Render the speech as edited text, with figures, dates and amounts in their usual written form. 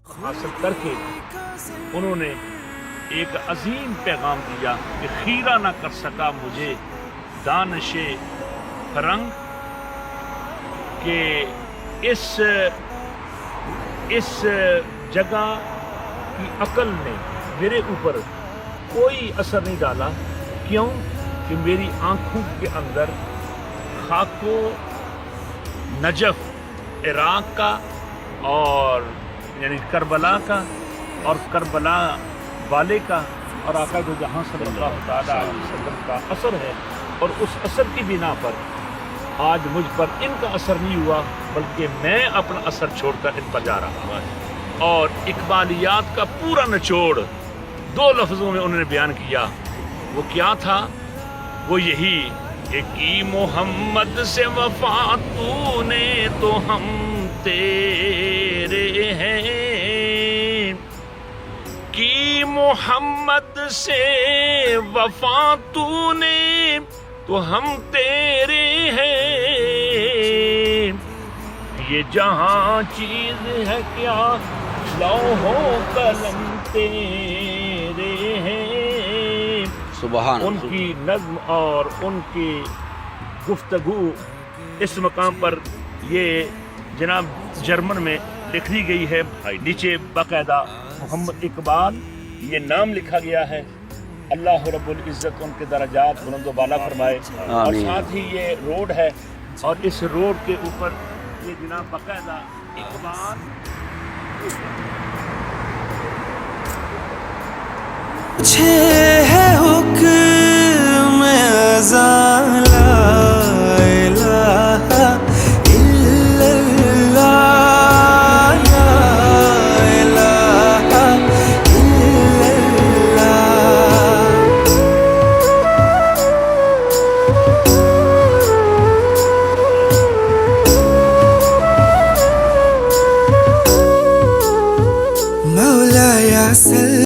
حاصل کر کے انہوں نے ایک عظیم پیغام دیا کہ خیرہ نہ کر سکا مجھے دانش فرنگ، کہ اس جگہ کی عقل نے میرے اوپر کوئی اثر نہیں ڈالا. کیوں؟ کہ میری آنکھوں کے اندر خاک و نجف عراق کا اور یعنی کربلا کا اور کربلا والے کا اور آقا دو جہاں صلی اللہ تعالیٰ علیہ وسلم کا اثر ہے، اور اس اثر کی بنا پر آج مجھ پر ان کا اثر نہیں ہوا، بلکہ میں اپنا اثر چھوڑ کر ان پر جا رہا ہوں. اور اقبالیات کا پورا نچوڑ 2 لفظوں میں انہوں نے بیان کیا. وہ کیا تھا؟ وہ یہی کہ کی محمد سے وفا تو نے تو ہم تیرے ہیں، کی محمد سے وفا تو نے تو ہم تیرے ہیں، یہ جہاں چیز ہے کیا لوح و قلم تیرے ہیں. سبحان ان کی نظم اور ان کی گفتگو اس مقام پر یہ جناب جرمن میں لکھ دی گئی ہے. نیچے باقاعدہ محمد اقبال یہ نام لکھا گیا ہے. اللہ رب العزت ان کے درجات بلند و بالا فرمائے. اور ساتھ ہی یہ روڈ ہے، اور اس روڈ کے اوپر یہ جناب باقاعدہ اقبال مجھے